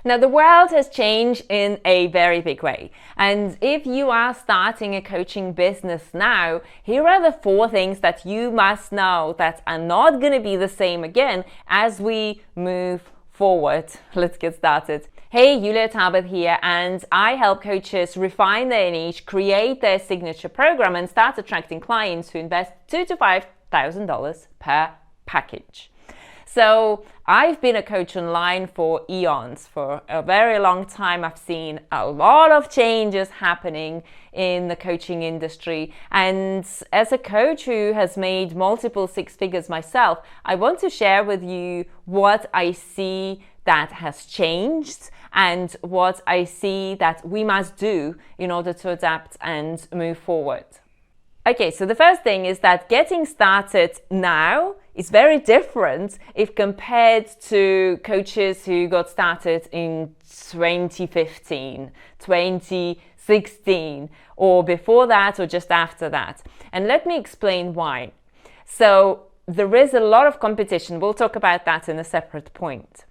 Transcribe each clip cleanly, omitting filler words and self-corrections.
Now, the world has changed in a very big way. And if you are starting a coaching business now, here are the 4 things that you must know that are not going to be the same again as we move forward. Let's get started. Hey, Yulia Tarbath here, and I help coaches refine their niche, create their signature program, and start attracting clients who invest $2,000 to $5,000 per package. So I've been a coach online for eons. For a very long time, I've seen a lot of changes happening in the coaching industry. And as a coach who has made multiple 6 figures myself, I want to share with you what I see that has changed and what I see that we must do in order to adapt and move forward. Okay, so the first thing is that getting started now is very different if compared to coaches who got started in 2015, 2016, or before that, or just after that. And let me explain why. So there is a lot of competition. We'll talk about that in a separate point.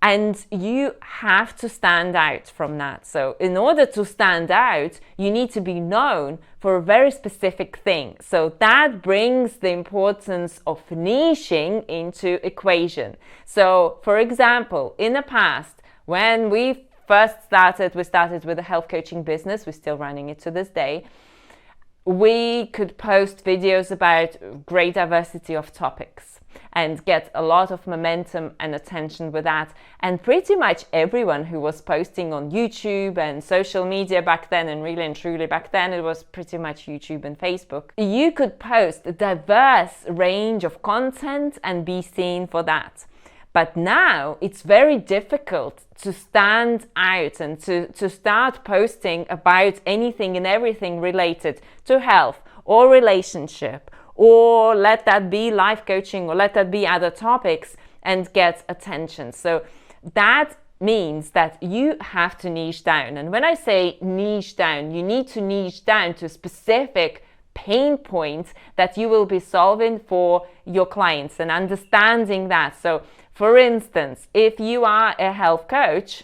And you have to stand out from that. So in order to stand out, you need to be known for a very specific thing. So that brings the importance of niching into equation. So for example, in the past, when we first started, we started with a health coaching business. We're still running it to this day. We could post videos about great diversity of topics and get a lot of momentum and attention with that. And pretty much everyone who was posting on YouTube and social media back then, and really and truly back then, it was pretty much YouTube and Facebook. You could post a diverse range of content and be seen for that. But now it's very difficult to stand out and to start posting about anything and everything related to health or relationship, or let that be life coaching, or let that be other topics, and get attention. So that means that you have to niche down. And when I say niche down, you need to niche down to a specific pain point that you will be solving for your clients and understanding that. So for instance, if you are a health coach,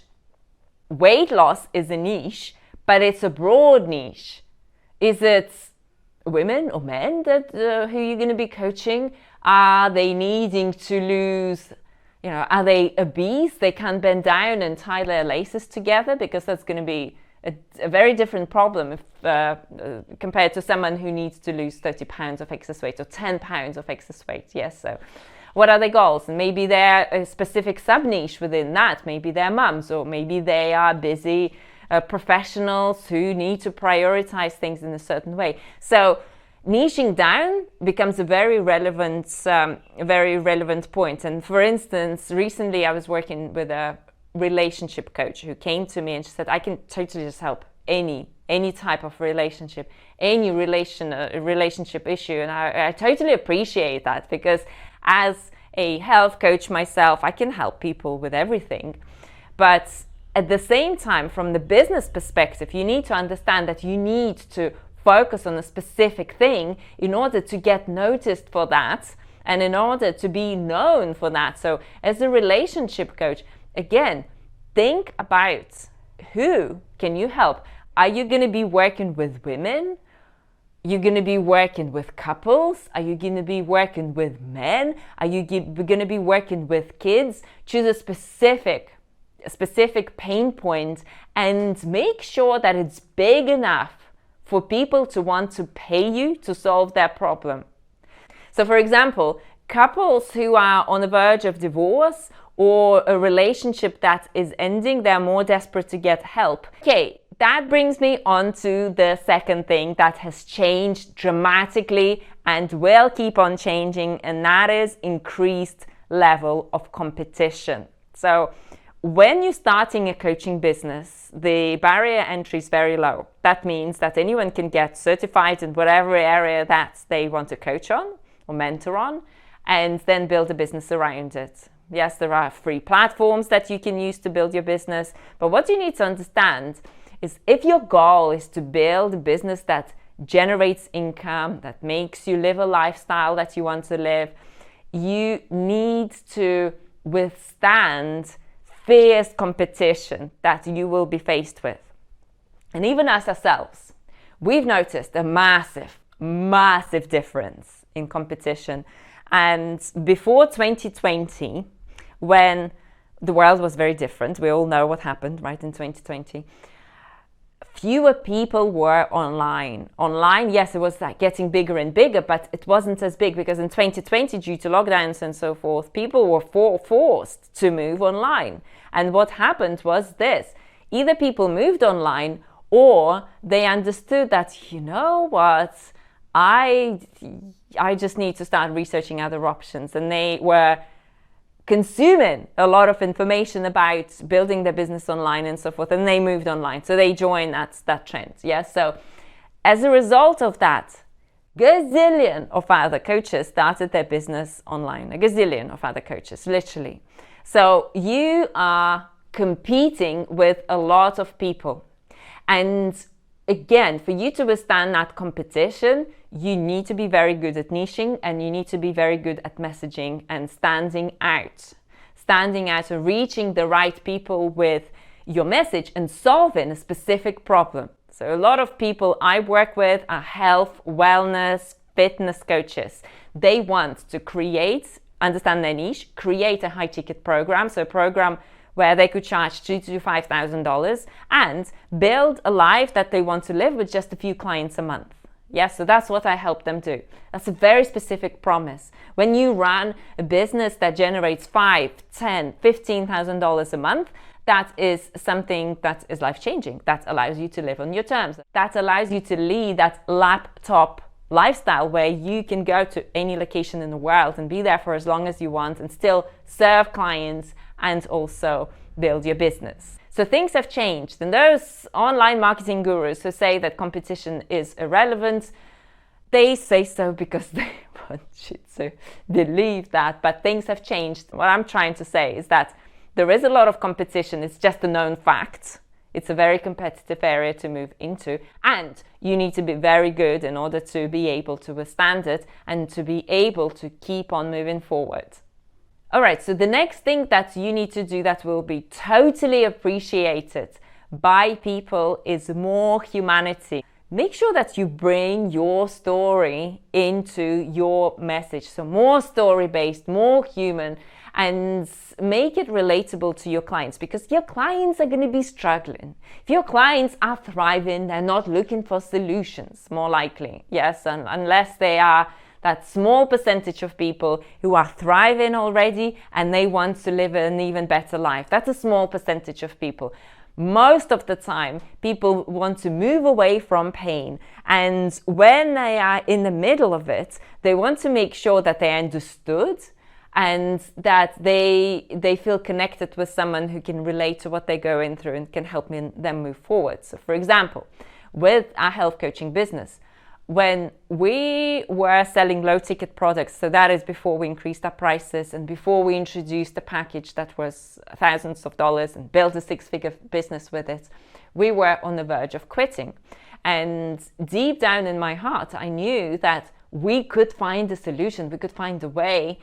weight loss is a niche, but it's a broad niche. Is it women or men that who you're going to be coaching? Are they needing to lose, are they obese? They can't bend down and tie their laces together, because that's going to be a very different problem if compared to someone who needs to lose 30 pounds of excess weight or 10 pounds of excess weight. Yes, so what are their goals? And maybe they're a specific sub-niche within that. Maybe they're mums, or maybe they are busy professionals who need to prioritize things in a certain way. So niching down becomes a very relevant point. And for instance, recently I was working with a relationship coach who came to me and she said, I can totally just help any type of relationship, any relationship issue. And I totally appreciate that, because as a health coach myself, I can help people with everything. But at the same time, from the business perspective, you need to understand that you need to focus on a specific thing in order to get noticed for that and in order to be known for that. So as a relationship coach, again, think about who can you help. Are you going to be working with women? You're going to be working with couples? Are you going to be working with men? Are you going to be working with kids? Choose a specific pain point and make sure that it's big enough for people to want to pay you to solve their problem. So for example, couples who are on the verge of divorce or a relationship that is ending, they're more desperate to get help. Okay, that brings me on to the second thing that has changed dramatically and will keep on changing, and that is increased level of competition. So when you're starting a coaching business, the barrier entry is very low. That means that anyone can get certified in whatever area that they want to coach on or mentor on, and then build a business around it. Yes, there are free platforms that you can use to build your business, but what you need to understand is if your goal is to build a business that generates income, that makes you live a lifestyle that you want to live, you need to withstand fierce competition that you will be faced with. And even as ourselves, we've noticed a massive difference in competition. And before 2020, when the world was very different, we all know what happened, right, in 2020, fewer people were online. Online, yes, it was like getting bigger and bigger, but it wasn't as big because in 2020, due to lockdowns and so forth, people were forced to move online. And what happened was this: either people moved online or they understood that, you know what, I just need to start researching other options. And they were consuming a lot of information about building their business online and so forth, and they moved online. So they joined that trend. Yes. So as a result of that, gazillion of other coaches started their business online. A gazillion of other coaches, literally. So you are competing with a lot of people. And again, for you to withstand that competition, you need to be very good at niching, and you need to be very good at messaging and standing out and reaching the right people with your message and solving a specific problem. So a lot of people I work with are health, wellness, fitness coaches. They want to understand their niche, create a high ticket program, so a program where they could charge $2,000 to $5,000 and build a life that they want to live with just a few clients a month. Yes, so that's what I help them do. That's a very specific promise. When you run a business that generates $5,000, $10,000, $15,000 a month, that is something that is life-changing. That allows you to live on your terms. That allows you to lead that laptop lifestyle where you can go to any location in the world and be there for as long as you want and still serve clients and also build your business. So things have changed, and those online marketing gurus who say that competition is irrelevant, they say so because they want you to believe that, but things have changed. What I'm trying to say is that there is a lot of competition. It's just a known fact. It's a very competitive area to move into, and you need to be very good in order to be able to withstand it and to be able to keep on moving forward. All right, so the next thing that you need to do that will be totally appreciated by people is more humanity. Make sure that you bring your story into your message. So more story-based, more human, and make it relatable to your clients, because your clients are going to be struggling. If your clients are thriving, they're not looking for solutions, more likely. Yes, and unless they are that small percentage of people who are thriving already and they want to live an even better life. That's a small percentage of people. Most of the time, people want to move away from pain. And when they are in the middle of it, they want to make sure that they understood and that they feel connected with someone who can relate to what they're going through and can help them move forward. So for example, with our health coaching business, when we were selling low ticket products, so that is before we increased our prices and before we introduced a package that was thousands of dollars and built a six-figure business with it, we were on the verge of quitting. And deep down in my heart, I knew that we could find a solution, we could find a way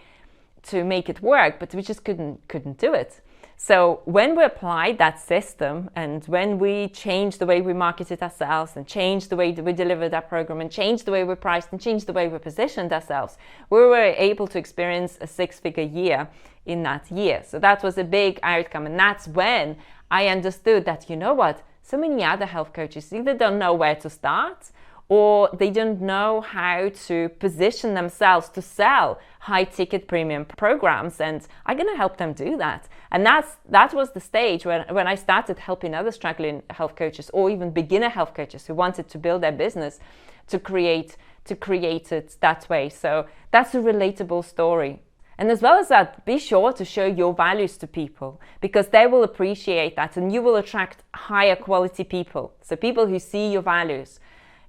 to make it work, but we just couldn't do it. So when we applied that system and when we changed the way we marketed ourselves and changed the way that we delivered our program and changed the way we priced and changed the way we positioned ourselves, we were able to experience a six-figure year in that year. So that was a big outcome. And that's when I understood that, you know what, so many other health coaches either don't know where to start or they don't know how to position themselves to sell high-ticket premium programs, and I'm going to help them do that. And that was the stage when I started helping other struggling health coaches or even beginner health coaches who wanted to build their business to create it that way. So that's a relatable story. And as well as that, be sure to show your values to people, because they will appreciate that and you will attract higher quality people. So people who see your values.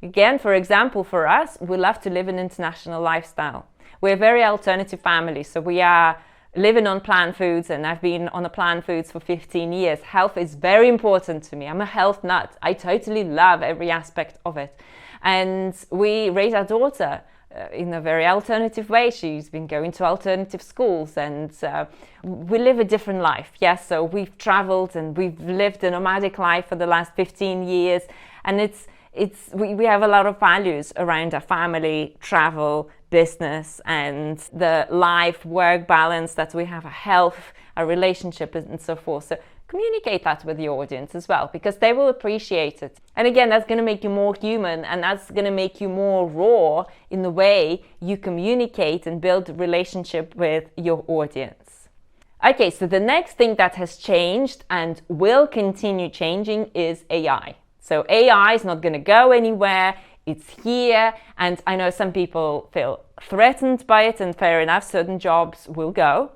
Again, for example, for us, we love to live an international lifestyle. We're a very alternative family, so we are living on plant foods, and I've been on a plant foods for 15 years. Health is very important to me. I'm a health nut. I totally love every aspect of it. And we raise our daughter in a very alternative way. She's been going to alternative schools, and we live a different life. Yes, so we've traveled and we've lived a nomadic life for the last 15 years, and we have a lot of values around our family, travel, business, and the life-work balance that we have, our health, our relationship, and so forth. So communicate that with the audience as well, because they will appreciate it. And again, that's going to make you more human, and that's going to make you more raw in the way you communicate and build a relationship with your audience. Okay, so the next thing that has changed and will continue changing is AI. So AI is not going to go anywhere. It's here, and I know some people feel threatened by it, and fair enough, certain jobs will go,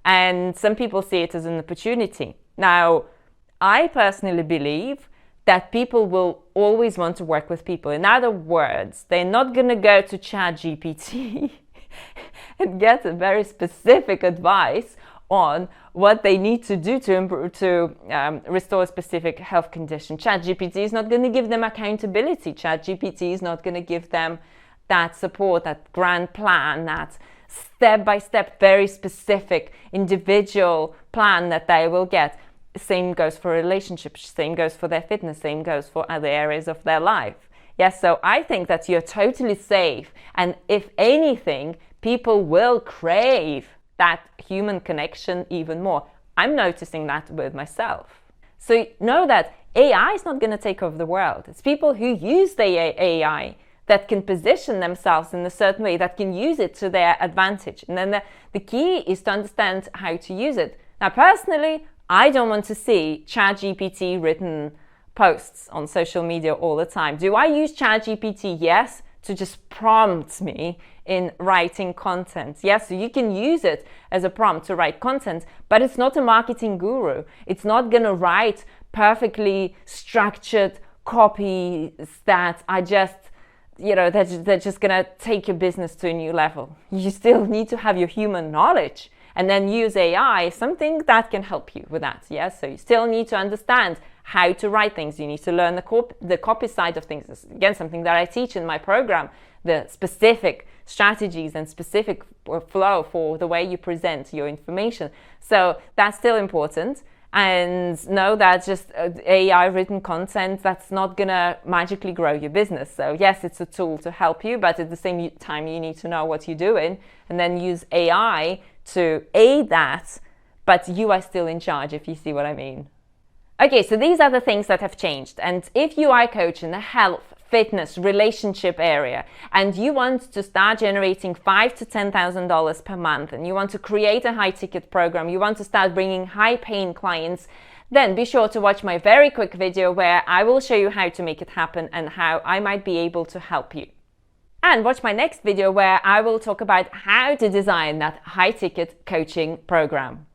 and some people see it as an opportunity. Now, I personally believe that people will always want to work with people. In other words, they're not going to go to ChatGPT and get a very specific advice on what they need to do to improve, to restore a specific health condition. ChatGPT is not going to give them accountability. ChatGPT is not going to give them that support, that grand plan, that step-by-step, very specific, individual plan that they will get. Same goes for relationships, same goes for their fitness, same goes for other areas of their life. Yes, so I think that you're totally safe. And if anything, people will crave that human connection even more. I'm noticing that with myself. So know that AI is not going to take over the world. It's people who use the AI that can position themselves in a certain way, that can use it to their advantage. And then the key is to understand how to use it. Now, personally, I don't want to see ChatGPT written posts on social media all the time. Do I use ChatGPT? Yes, to just prompt me in writing content. Yes, so you can use it as a prompt to write content, but it's not a marketing guru. It's not going to write perfectly structured copy that I just, they're just going to take your business to a new level. You still need to have your human knowledge, and then use AI, something that can help you with that. Yes, so you still need to understand how to write things. You need to learn the copy side of things. This is, again, something that I teach in my program, the specific strategies and specific flow for the way you present your information. So that's still important. And know that just AI written content, that's not going to magically grow your business. So yes, it's a tool to help you, but at the same time, you need to know what you're doing and then use AI to aid that, but you are still in charge, if you see what I mean. Okay, so these are the things that have changed. And if you are a coach in the health, fitness, relationship area, and you want to start generating $5,000 to $10,000 per month, and you want to create a high-ticket program, you want to start bringing high-paying clients, then be sure to watch my very quick video where I will show you how to make it happen and how I might be able to help you. And watch my next video where I will talk about how to design that high-ticket coaching program.